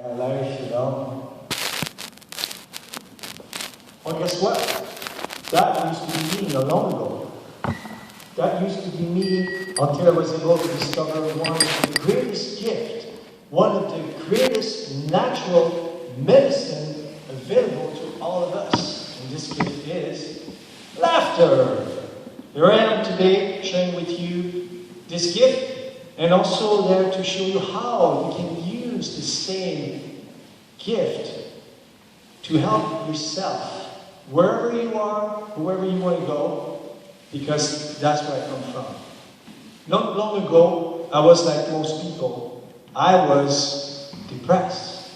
Life, Well, guess what? That used to be me not long ago. That used to be me until I was able to discover one of the greatest gifts, one of the greatest natural medicine available to all of us. And this gift is laughter. Here I am today sharing with you this gift, and also there to show you how you can use the same gift to help yourself wherever you are, whoever you want to go, because that's where I come from. Not long ago, I was like most people. I was depressed.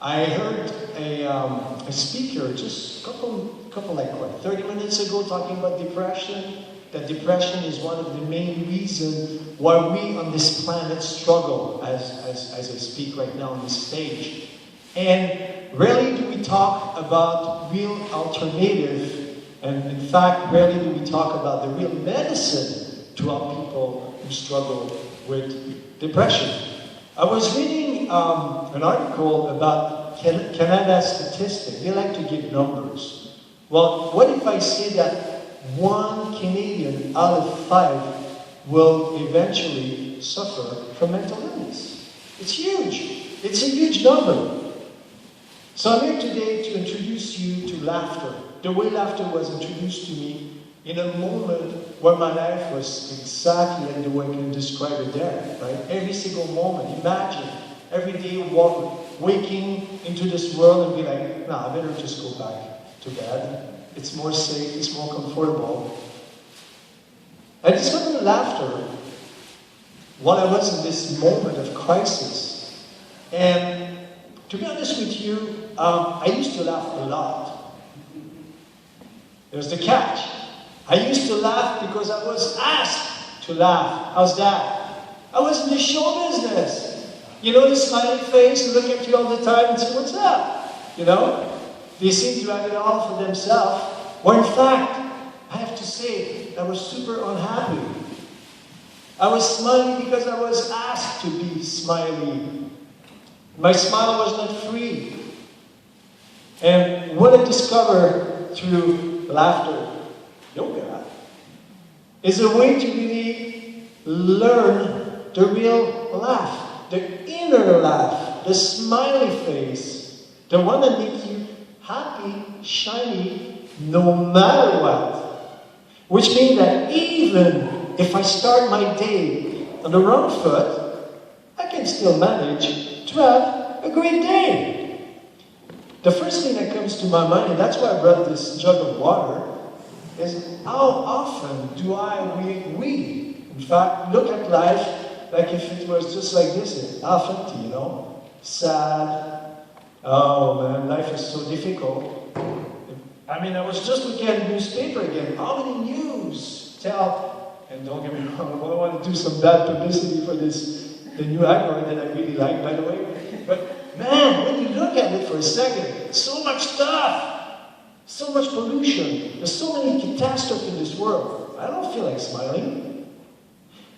I heard a speaker just a couple like what, 30 minutes ago talking about depression. That depression is one of the main reasons why we on this planet struggle, as I speak right now on this stage. And rarely do we talk about real alternative, and in fact, rarely do we talk about the real medicine to help people who struggle with depression. I was reading an article about Canada's statistics. They like to give numbers. Well, what if I say that 1 Canadian out of 5 will eventually suffer from mental illness? It's huge. It's a huge number. So I'm here today to introduce you to laughter. The way laughter was introduced to me in a moment where my life was exactly like the way I can describe it there, right? Every single moment. Imagine every day waking into this world and be like, nah, I better just go back to bed. It's more safe, it's more comfortable. I discovered laughter while I was in this moment of crisis. And to be honest with you, I used to laugh a lot. There's the catch. I used to laugh because I was asked to laugh. How's that? I was in the show business. You know, the smiley face, look at you all the time and say, what's up? You know? They seem to have it all for themselves. Well, in fact, I have to say, I was super unhappy. I was smiling because I was asked to be smiley. My smile was not free. And what I discovered through laughter, yoga, is a way to really learn the real laugh, the inner laugh, the smiley face, the one that makes you happy, shiny, no matter what. Which means that even if I start my day on the wrong foot, I can still manage to have a great day. The first thing that comes to my mind, and that's why I brought this jug of water, is how often do we, in fact, look at life like if it was just like this, it's half empty, you know? Sad. Oh man, life is so difficult. I mean, I was just looking at the newspaper again. How many news tell, and don't get me wrong, I don't want to do some bad publicity for the new advert that I really like, by the way. But man, when you look at it for a second, so much stuff, so much pollution, there's so many catastrophes in this world. I don't feel like smiling.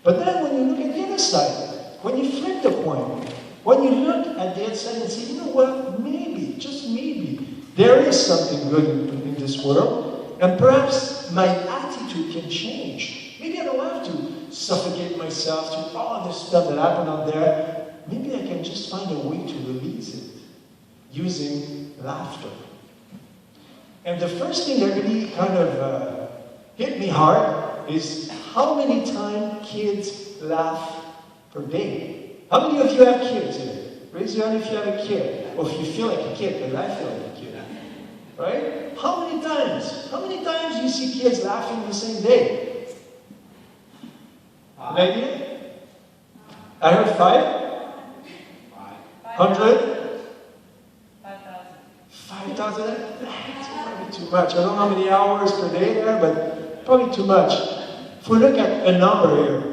But then when you look at the other side, when you flip the coin, when you look at the other side and say, you know what, maybe, just maybe, there is something good in this world, and perhaps my attitude can change. Maybe I don't have to suffocate myself to all this stuff that happened out there. Maybe I can just find a way to release it using laughter. And the first thing that really kind of hit me hard is how many times kids laugh per day. How many of you have kids here? Raise your hand if you have a kid. Or if you feel like a kid, because I feel like a kid. Right? How many times? How many times do you see kids laughing the same day? An idea? I heard 5? 100? 5,000? That's probably too much. I don't know how many hours per day there, but probably too much. If we look at a number here,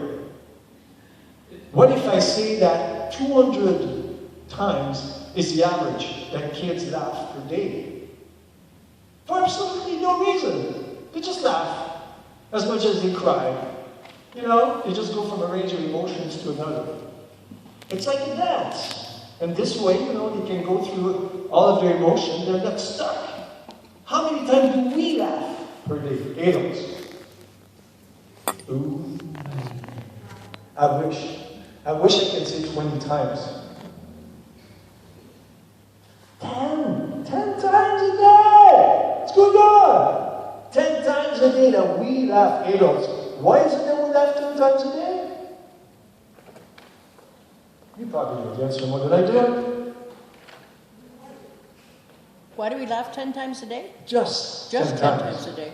what if I say that 200 times is the average that kids laugh per day? For absolutely no reason. They just laugh as much as they cry. You know, they just go from a range of emotions to another. It's like a dance. And this way, they can go through all of their emotion. They're not stuck. How many times do we laugh per day? Adults. Ooh. I wish I could say 20 times. 10 times a day! It's good God! 10 times a day that we laugh, adults. Why is it that we laugh 10 times a day? You probably know the answer more than I do. Why do we laugh 10 times a day? Just 10 times a day.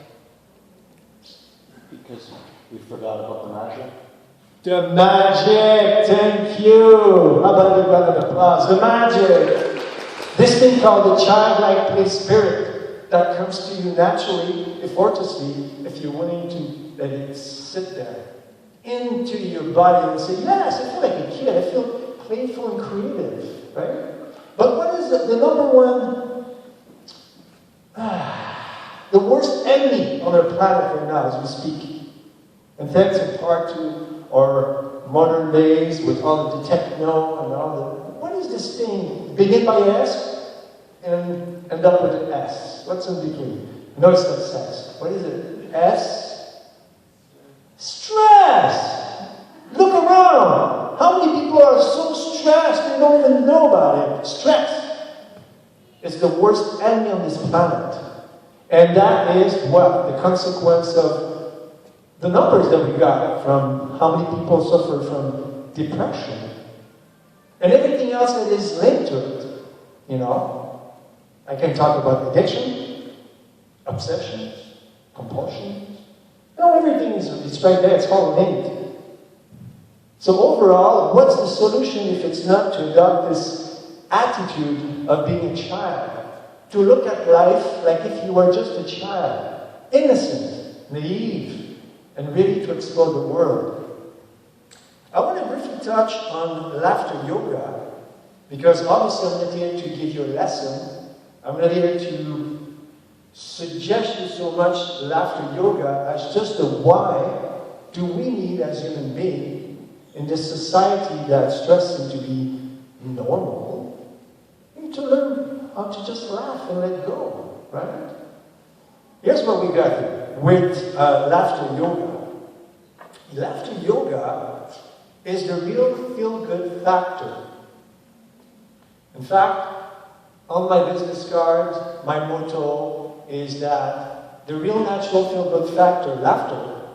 Because we forgot about the magic. The magic, thank you. How about a round of applause? The magic. This thing called the childlike play spirit that comes to you naturally, effortlessly, if you're willing to let it sit there into your body and say, yes, I feel like a kid. I feel playful and creative, right? But what is the number one, the worst enemy on our planet right now as we speak? And thanks in part to our modern days with all of the techno and all the... What is this thing? Begin by S and end up with an S. What's in between? No, it's not sex. What is it? S? Stress! Look around! How many people are so stressed they don't even know about it? Stress is the worst enemy on this planet. And that is what? The consequence of the numbers that we got from how many people suffer from depression and everything else that is linked to it. I can talk about addiction, obsession, compulsion. Everything is right there. It's all linked. So overall, what's the solution if it's not to adopt this attitude of being a child? To look at life like if you were just a child, innocent, naive, and ready to explore the world. I want to briefly touch on laughter yoga, because obviously I'm not here to give you a lesson. I'm not here to suggest you so much laughter yoga as just a why do we need as human beings in this society that's stressing to be normal. We need to learn how to just laugh and let go, right? Here's what we got here with laughter yoga. Laughter yoga is the real feel-good factor. In fact, on my business card, my motto is that the real natural feel-good factor, laughter,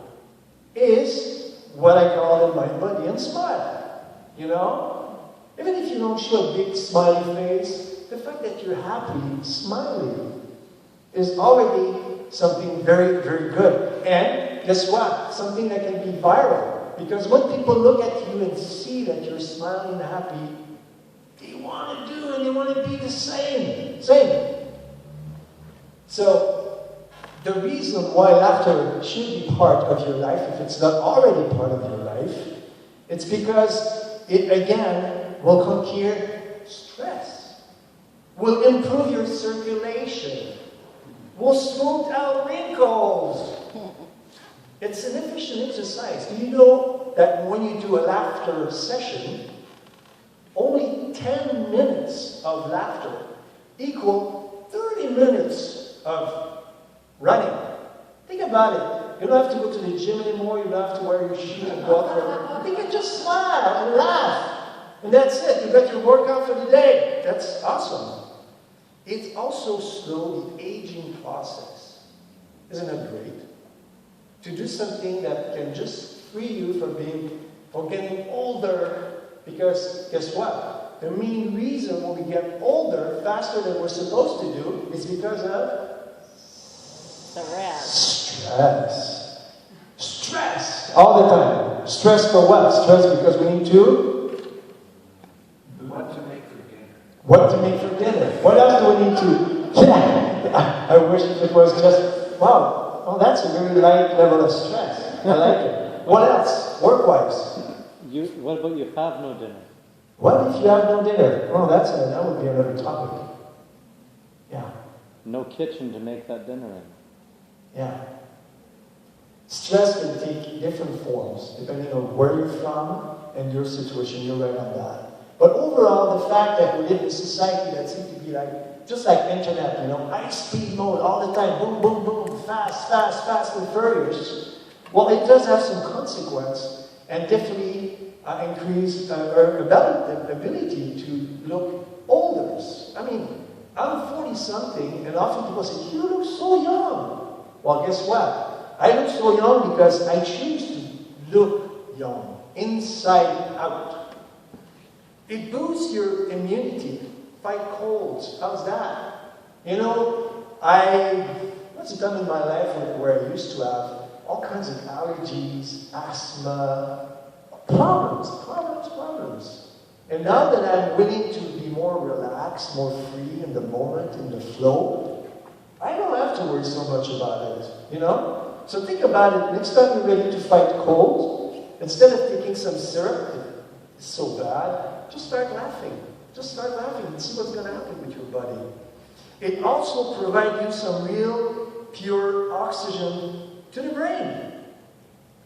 is what I call in my body and smile. Even if you don't show a big smiley face, the fact that you're happy, smiling, is already something very, very good. And guess what? Something that can be viral. Because when people look at you and see that you're smiling and happy, they want to do and they want to be the same. So, the reason why laughter should be part of your life, if it's not already part of your life, it's because it, again, will conquer stress, will improve your circulation, will smooth out wrinkles. It's an efficient exercise. Do you know that when you do a laughter session, only 10 minutes of laughter equal 30 minutes of running? Think about it. You don't have to go to the gym anymore. You don't have to wear your shoes and go out for... You can just smile and laugh. And that's it. You got your workout for the day. That's awesome. It also slows the aging process. Isn't that great? To do something that can just free you from getting older. Because guess what? The main reason when we get older faster than we're supposed to do is because of Stress. All the time. Stress for what? Stress because we need to... What to make for dinner. What to make for dinner. What else do we need to... Yeah. I wish it was just... Wow. Well, that's a very light level of stress. I like it. What else? Work-wise. What about you have no dinner? What if you have no dinner? Oh, that would be another topic. Yeah. No kitchen to make that dinner in. Yeah. Stress can take different forms depending on where you're from and your situation. You're right on that. But overall, the fact that we live in a society that seems to be like, just like internet, high-speed mode all the time, boom, boom, boom, fast, fast, fast and furious. Well, it does have some consequence and definitely increase our ability to look older. I mean, I'm 40-something, and often people say, you look so young. Well, guess what? I look so young because I choose to look young, inside out. It boosts your immunity, fight colds. How's that? What's a time in my life where I used to have all kinds of allergies, asthma, problems. And now that I'm willing to be more relaxed, more free in the moment, in the flow, I don't have to worry so much about it, So think about it. Next time you're ready to fight cold, instead of taking some syrup, it's so bad, just start laughing. Just start laughing and see what's going to happen with your body. It also provides you some real, pure oxygen to the brain.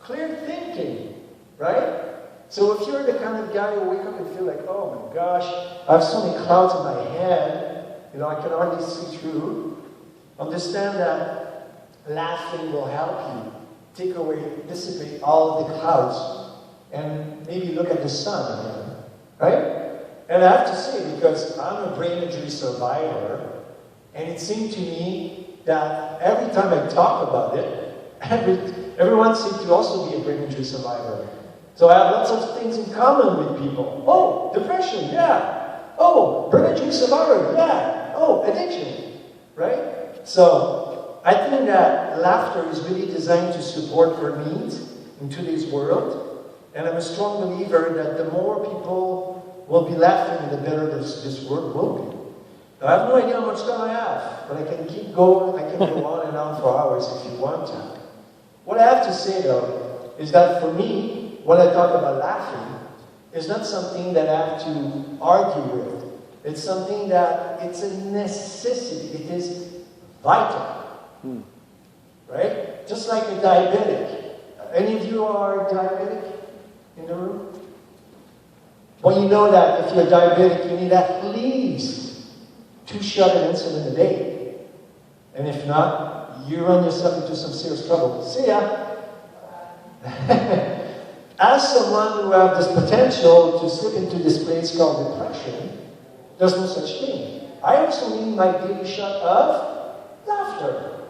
Clear thinking, right? So if you're the kind of guy who wake up and feel like, oh my gosh, I have so many clouds in my head, I can hardly see through, understand that laughing will help you take away, dissipate all of the clouds, and maybe look at the sun again, right? And I have to say, because I'm a brain injury survivor, and it seemed to me that every time I talk about it, everyone seemed to also be a brain injury survivor. So I have lots of things in common with people. Oh, depression, yeah. Oh, brain injury survivor, yeah. Oh, addiction, right? So I think that laughter is really designed to support our needs in today's world. And I'm a strong believer that the more people will be laughing, the better this world will be. Now, I have no idea how much time I have, but I can keep going. I can go on and on for hours if you want to. What I have to say, though, is that for me, when I talk about laughing, it's not something that I have to argue with. It's something that it's a necessity. It is vital. Right? Just like a diabetic. Any of you are diabetic in the room? Well, you know that if you're diabetic, you need at least 2 shots of insulin a day. And if not, you run yourself into some serious trouble. See ya! As someone who has this potential to slip into this place called depression, there's no such thing. I also need my daily shot of laughter.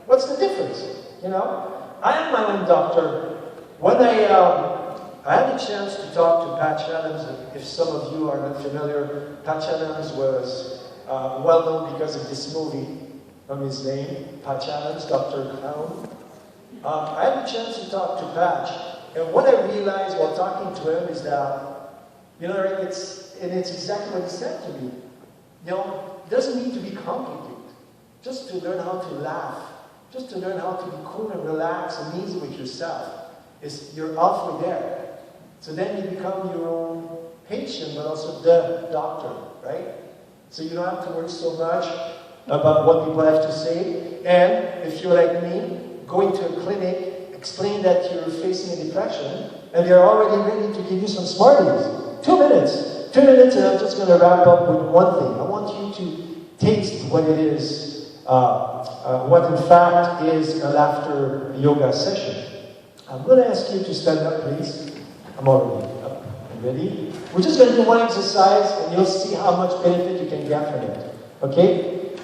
What's the difference? I am my own doctor. When I had a chance to talk to Patch Adams. If some of you are not familiar, Patch Adams was well known because of this movie from his name, Patch Adams, Dr. Clown. I had a chance to talk to Patch, and what I realized while talking to him is that, it's exactly what he said to me. It doesn't need to be complicated. Just to learn how to laugh, just to learn how to be cool and relaxed and easy with yourself, you're halfway there. So then you become your own patient, but also the doctor, right? So you don't have to worry so much about what people have to say. And if you're like me, going to a clinic, explain that you're facing a depression, and they're already ready to give you some Smarties. 2 minutes. 2 minutes, and I'm just going to wrap up with one thing. I want you to taste what it is, what in fact is a laughter yoga session. I'm going to ask you to stand up, please. I'm already up and ready. We're just going to do one exercise, and you'll see how much benefit you can get from it. Okay?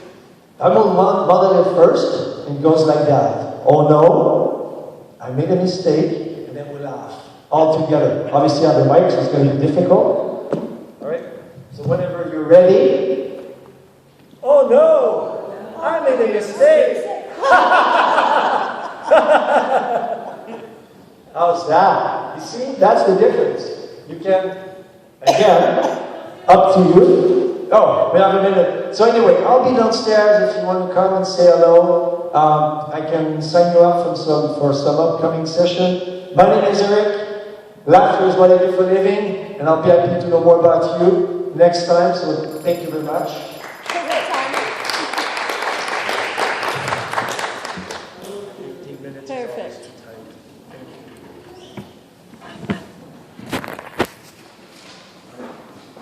I'm going to model it first, and it goes like that. Oh no, I made a mistake, and then we laugh all together. Obviously, on the mic, so it's going to be difficult. All right? So whenever you're ready, oh no, I made a mistake. How's that? You see, that's the difference. You can, again, up to you. Oh, we have a minute. So anyway, I'll be downstairs if you want to come and say hello. I can sign you up for some upcoming session. My name is Eric. Laughter is what I do for a living, and I'll be happy to know more about you next time. So thank you very much.